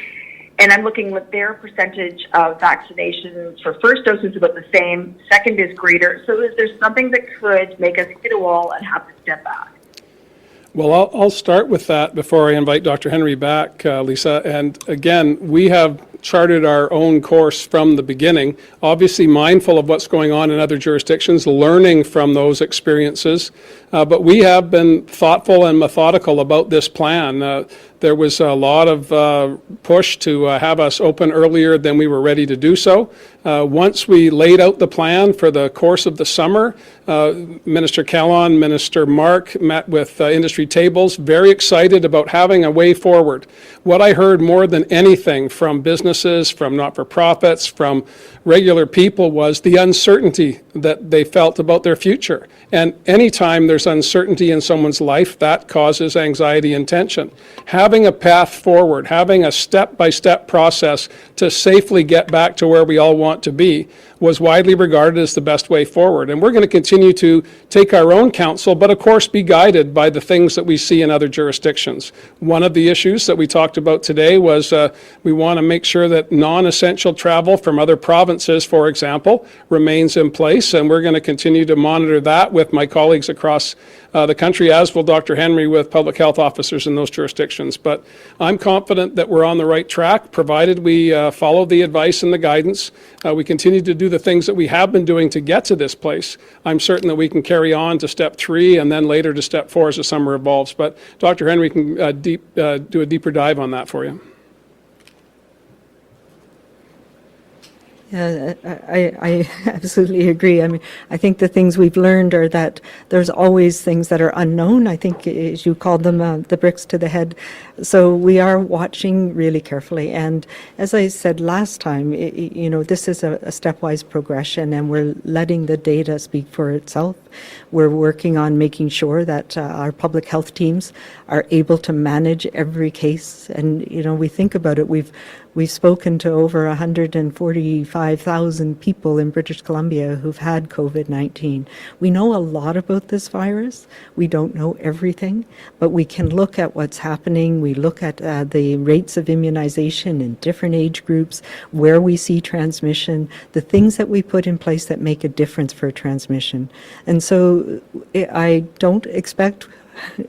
and I'm looking at their percentage of vaccinations for first dose is about the same, second is greater. So is there something that could make us hit a wall and have to step back? Well, I'll start with that before I invite Dr. Henry back, Lisa. And again, we have charted our own course from the beginning, obviously mindful of what's going on in other jurisdictions, learning from those experiences. But we have been thoughtful and methodical about this plan. There was a lot of push to have us open earlier than we were ready to do so. Once we laid out the plan for the course of the summer, Minister Kahlon, Minister Mark met with industry tables, very excited about having a way forward. What I heard more than anything from businesses, from not-for-profits, from regular people was the uncertainty that they felt about their future. And anytime there's uncertainty in someone's life, that causes anxiety and tension. Having a path forward, having a step-by-step process to safely get back to where we all want to be was widely regarded as the best way forward. And we're going to continue to take our own counsel, but of course be guided by the things that we see in other jurisdictions. One of the issues that we talked about today was we want to make sure that non-essential travel from other provinces, for example, remains in place, and we're going to continue to monitor that with my colleagues across the country, as will Dr. Henry with public health officers in those jurisdictions. But I'm confident that we're on the right track, provided we follow the advice and the guidance. We continue to do the things that we have been doing to get to this place. I'm certain that we can carry on to step 3 and then later to step 4 as the summer evolves. But Dr. Henry can do a deeper dive on that for you. Yeah, I absolutely agree. I mean, I think the things we've learned are that there's always things that are unknown. I think, as you called them, the bricks to the head. So we are watching really carefully. And as I said last time, this is a stepwise progression, and we're letting the data speak for itself. We're working on making sure that our public health teams are able to manage every case. And, we think about it, we've spoken to over 145,000 people in British Columbia who've had COVID-19. We know a lot about this virus. We don't know everything, but we can look at what's happening. We look at the rates of immunization in different age groups, where we see transmission, the things that we put in place that make a difference for transmission. And so I don't expect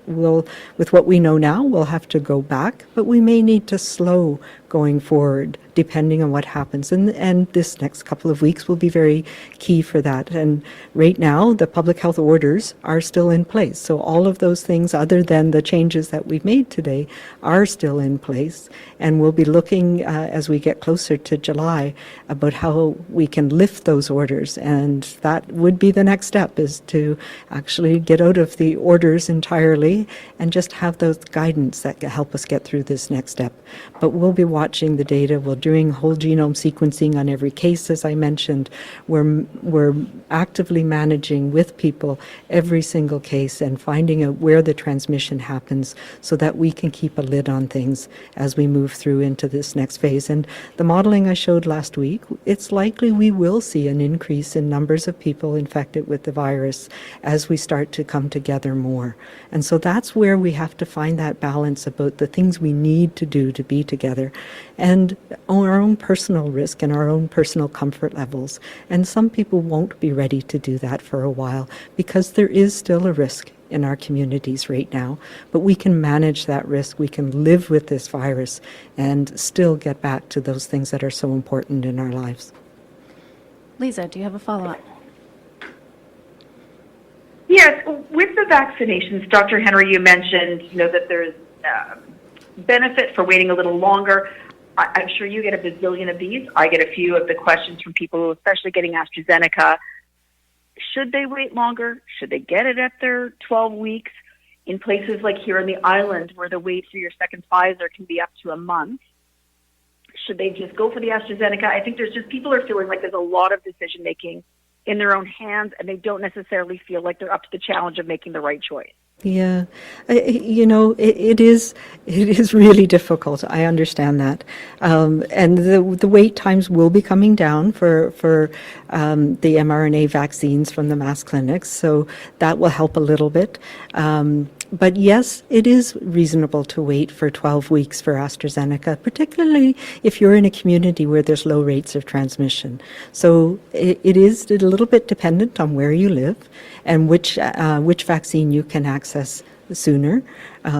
with what we know now, we'll have to go back, but we may need to slow going forward, depending on what happens. And this next couple of weeks will be very key for that. And right now, the public health orders are still in place. So all of those things, other than the changes that we've made today, are still in place. And we'll be looking, as we get closer to July, about how we can lift those orders. And that would be the next step, is to actually get out of the orders entirely and just have those guidance that can help us get through this next step. But we'll be watching the data. We're doing whole genome sequencing on every case, as I mentioned. We're actively managing with people every single case and finding out where the transmission happens so that we can keep a lid on things as we move through into this next phase. And the modeling I showed last week, it's likely we will see an increase in numbers of people infected with the virus as we start to come together more. And so that's where we have to find that balance about the things we need to do to be together and our own personal risk and our own personal comfort levels. And some people won't be ready to do that for a while because there is still a risk in our communities right now, but we can manage that risk. We can live with this virus and still get back to those things that are so important in our lives. Lisa, do you have a follow-up? Yes, with the vaccinations, Dr. Henry, you mentioned, that there's benefit for waiting a little longer. I'm sure you get a bazillion of these. I get a few of the questions from people, especially getting AstraZeneca. Should they wait longer? Should they get it at their 12 weeks? In places like here on the island where the wait for your second Pfizer can be up to a month, should they just go for the AstraZeneca? I think there's just people are feeling like there's a lot of decision making in their own hands, and they don't necessarily feel like they're up to the challenge of making the right choice. Yeah, it is really difficult. I understand that, and the wait times will be coming down for the mRNA vaccines from the mass clinics, so that will help a little bit. But yes, it is reasonable to wait for 12 weeks for AstraZeneca, particularly if you're in a community where there's low rates of transmission. So it is a little bit dependent on where you live and which vaccine you can access sooner.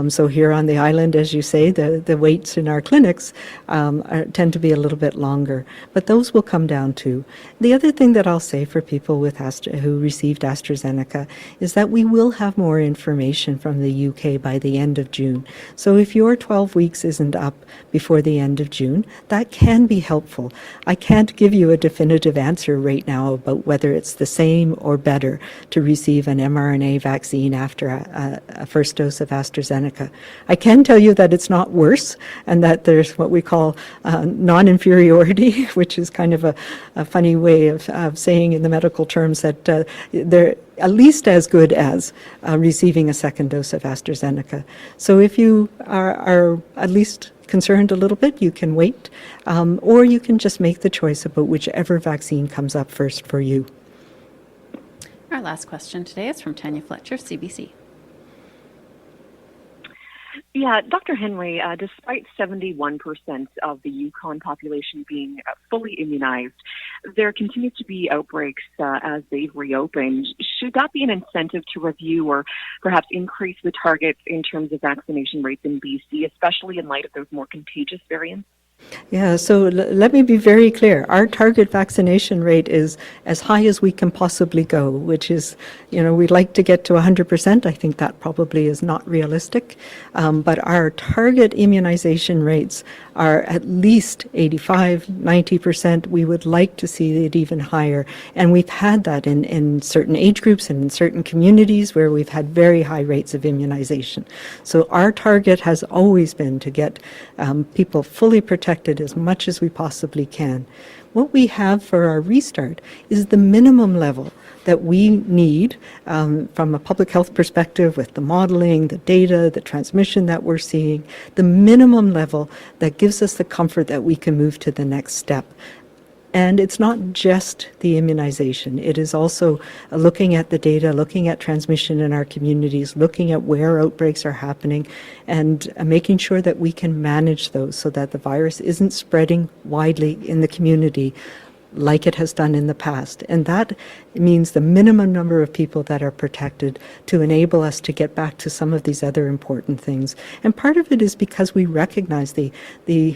So here on the island, as you say, the waits in our clinics tend to be a little bit longer, but those will come down too. The other thing that I'll say for people with who received AstraZeneca is that we will have more information from the UK by the end of June. So if your 12 weeks isn't up before the end of June, that can be helpful. I can't give you a definitive answer right now about whether it's the same or better to receive an mRNA vaccine after a first dose of AstraZeneca. I can tell you that it's not worse and that there's what we call non-inferiority, which is kind of a funny way of saying in the medical terms that they're at least as good as receiving a second dose of AstraZeneca. So if you are at least concerned a little bit, you can wait, or you can just make the choice about whichever vaccine comes up first for you. Our last question today is from Tanya Fletcher, CBC. Yeah, Dr. Henry, despite 71% of the Yukon population being fully immunized, there continues to be outbreaks as they've reopened. Should that be an incentive to review or perhaps increase the targets in terms of vaccination rates in BC, especially in light of those more contagious variants? Yeah, so let me be very clear. Our target vaccination rate is as high as we can possibly go, which is, we'd like to get to 100%. I think that probably is not realistic. But our target immunization rates are at least 85, 90%. We would like to see it even higher. And we've had that in certain age groups and in certain communities where we've had very high rates of immunization. So our target has always been to get people fully protected as much as we possibly can. What we have for our restart is the minimum level that we need from a public health perspective with the modeling, the data, the transmission that we're seeing, the minimum level that gives us the comfort that we can move to the next step. And it's not just the immunization. It is also looking at the data, looking at transmission in our communities, looking at where outbreaks are happening, and making sure that we can manage those so that the virus isn't spreading widely in the community like it has done in the past. And that means the minimum number of people that are protected to enable us to get back to some of these other important things. And part of it is because we recognize the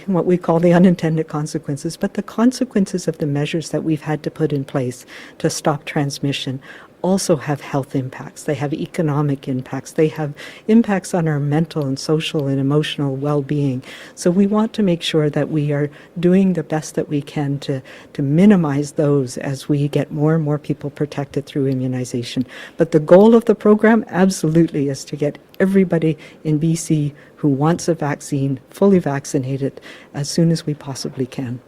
what we call the unintended consequences, but the consequences of the measures that we've had to put in place to stop transmission also have health impacts. They have economic impacts. They have impacts on our mental and social and emotional well-being. So we want to make sure that we are doing the best that we can to minimize those as we get more and more people protected through immunization. But the goal of the program absolutely is to get everybody in BC who wants a vaccine fully vaccinated as soon as we possibly can.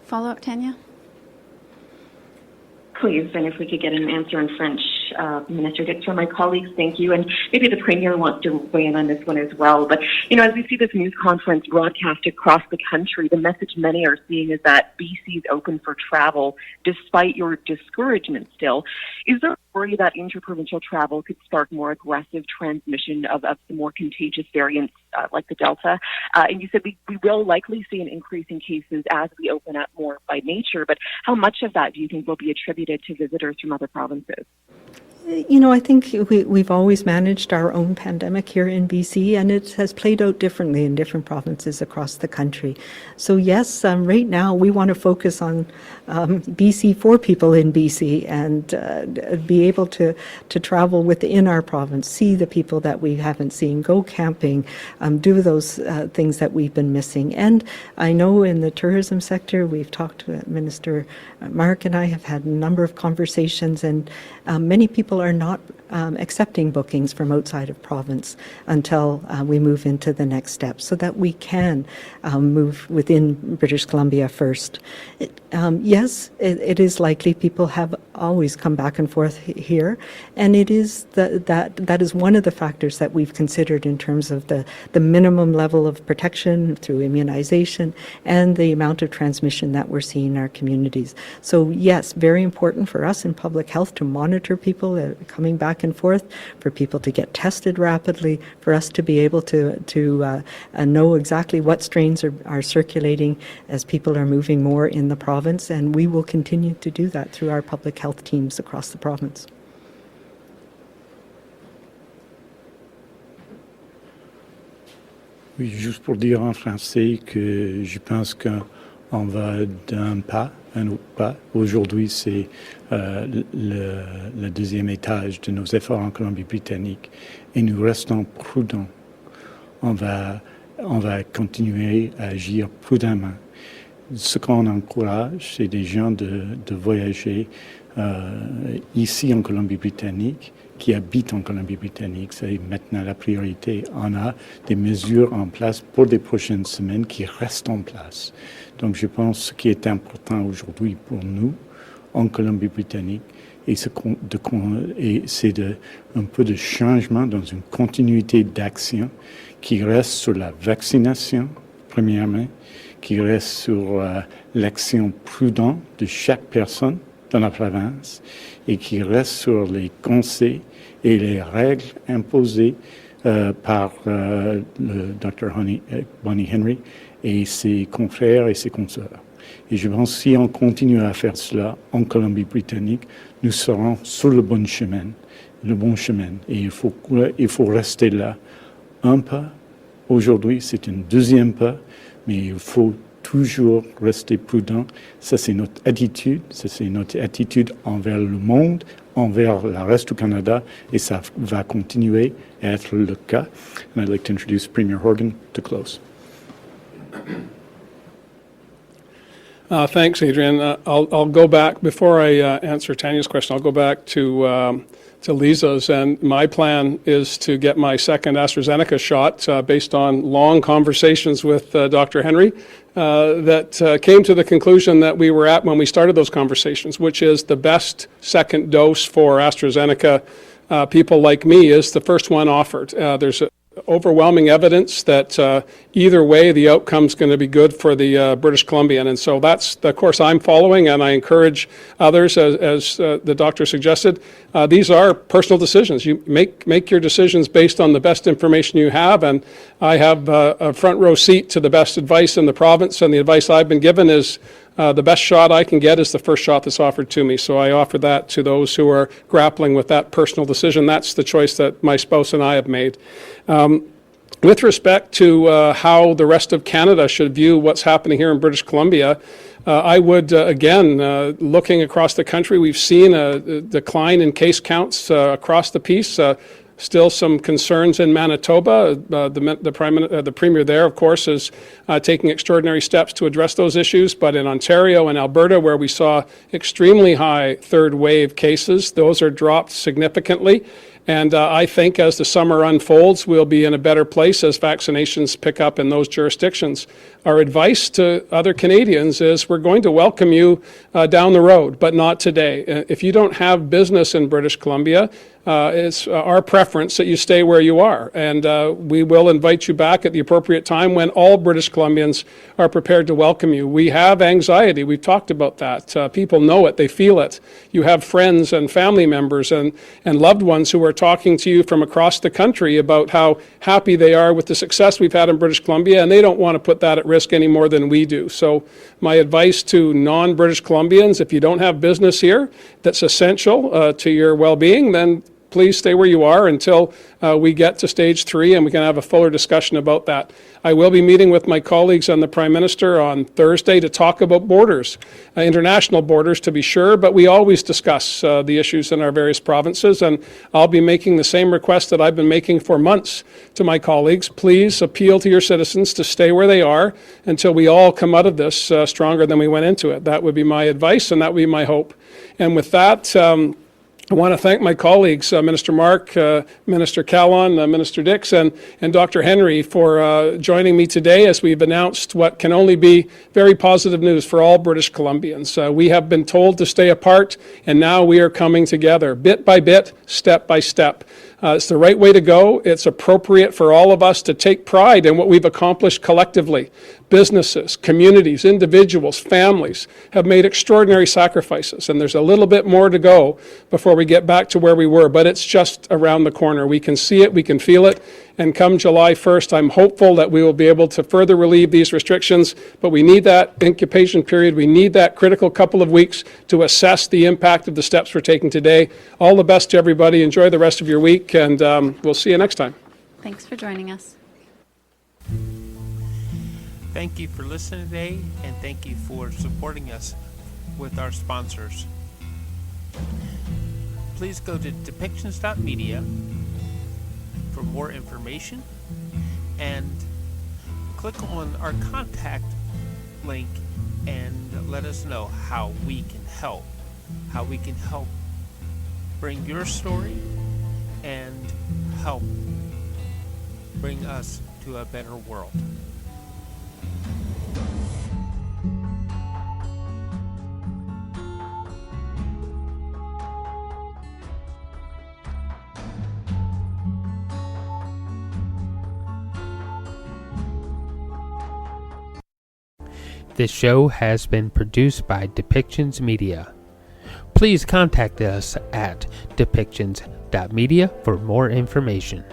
Follow-up, Tanya? Please, and if we could get an answer in French, Minister Dix, from my colleagues, thank you. And maybe the Premier wants to weigh in on this one as well. But, as we see this news conference broadcast across the country, the message many are seeing is that BC is open for travel, despite your discouragement still. Is there a worry that interprovincial travel could spark more aggressive transmission of the more contagious variants like the Delta? And you said we will likely see an increase in cases as we open up more by nature, but how much of that do you think will be attributed to visitors from other provinces? I think we've always managed our own pandemic here in BC, and it has played out differently in different provinces across the country. So yes, right now we want to focus on BC for people in BC and be able to travel within our province, see the people that we haven't seen, go camping, do those things that we've been missing. And I know in the tourism sector, we've talked to Minister Mark and I have had a number of conversations, and many people are not accepting bookings from outside of province until we move into the next step, so that we can move within British Columbia first. Yes, it is likely people have always come back and forth here, and it is that is one of the factors that we've considered in terms of the minimum level of protection through immunization and the amount of transmission that we're seeing in our communities. So yes, very important for us in public health to monitor people coming back and forth, for people to get tested rapidly, for us to be able to know exactly what strains are circulating as people are moving more in the province, and we will continue to do that through our public health teams across the province. Oui, juste pour dire en français que je pense qu'on va d'un pas, un autre pas. Aujourd'hui, c'est le deuxième étage de nos efforts en Colombie-Britannique et nous restons prudents. On va continuer à agir prudemment. Ce qu'on encourage, c'est des gens de voyager ici en Colombie-Britannique, qui habitent en Colombie-Britannique. C'est maintenant la priorité. On a des mesures en place pour les prochaines semaines qui restent en place. Donc je pense que ce qui est important aujourd'hui pour nous en Colombie-Britannique, c'est un peu de changement dans une continuité d'action qui reste sur la vaccination, premièrement, qui reste sur l'action prudente de chaque personne dans la province et qui reste sur les conseils et les règles imposées par le Dr. Bonnie Henry et ses confrères et ses consoeurs. Et je pense que si on continue à faire cela en Colombie-Britannique, nous serons sur le bon chemin. Et il faut rester là un pas. Aujourd'hui, c'est un deuxième pas, mais il faut toujours rester prudent. Ça, c'est notre attitude. Ça, c'est notre attitude envers le monde, envers le reste du Canada, et ça va continuer à être le cas. And I'd like to introduce Premier Horgan to close. Thanks, Adrian. I'll go back, before I answer Tanya's question, I'll go back to Lisa's, and my plan is to get my second AstraZeneca shot based on long conversations with Dr. Henry that came to the conclusion that we were at when we started those conversations, which is the best second dose for AstraZeneca people like me is the first one offered. There's overwhelming evidence that either way the outcome's going to be good for the British Columbian, and so that's the course I'm following, and I encourage others, as the doctor suggested. These are personal decisions. You make your decisions based on the best information you have, and I have a front row seat to the best advice in the province, and the advice I've been given is the best shot I can get is the first shot that's offered to me. So I offer that to those who are grappling with that personal decision. That's the choice that my spouse and I have made. With respect to how the rest of Canada should view what's happening here in British Columbia, I would, again, looking across the country, we've seen a decline in case counts across the piece. Still some concerns in Manitoba. The Premier there, of course, is taking extraordinary steps to address those issues. But in Ontario and Alberta, where we saw extremely high third wave cases, those are dropped significantly. And I think as the summer unfolds, we'll be in a better place as vaccinations pick up in those jurisdictions. Our advice to other Canadians is we're going to welcome you down the road, but not today. If you don't have business in British Columbia, it's our preference that you stay where you are. And we will invite you back at the appropriate time when all British Columbians are prepared to welcome you. We have anxiety. We've talked about that. People know it. They feel it. You have friends and family members and loved ones who are talking to you from across the country about how happy they are with the success we've had in British Columbia, and they don't want to put that at risk any more than we do. So my advice to non-British Columbians, if you don't have business here that's essential to your well-being, then please stay where you are until we get to stage 3 and we can have a fuller discussion about that. I will be meeting with my colleagues and the Prime Minister on Thursday to talk about borders, international borders to be sure, but we always discuss the issues in our various provinces, and I'll be making the same request that I've been making for months to my colleagues. Please appeal to your citizens to stay where they are until we all come out of this stronger than we went into it. That would be my advice, and that would be my hope. And with that, I want to thank my colleagues, Minister Mark, Minister Callon, Minister Dix, and Dr. Henry for joining me today as we've announced what can only be very positive news for all British Columbians. We have been told to stay apart, and now we are coming together, bit by bit, step by step. It's the right way to go. It's appropriate for all of us to take pride in what we've accomplished collectively. Businesses, communities, individuals, families have made extraordinary sacrifices, and there's a little bit more to go before we get back to where we were, but it's just around the corner. We can see it, we can feel it, and come July 1st, I'm hopeful that we will be able to further relieve these restrictions, but we need that incubation period. We need that critical couple of weeks to assess the impact of the steps we're taking today. All the best to everybody. Enjoy the rest of your week, and we'll see you next time. Thanks for joining us. Thank you for listening today, and thank you for supporting us with our sponsors. Please go to depictions.media for more information and click on our contact link and let us know how we can help bring your story and help bring us to a better world. This show has been produced by Depictions Media. Please contact us at depictions.media for more information.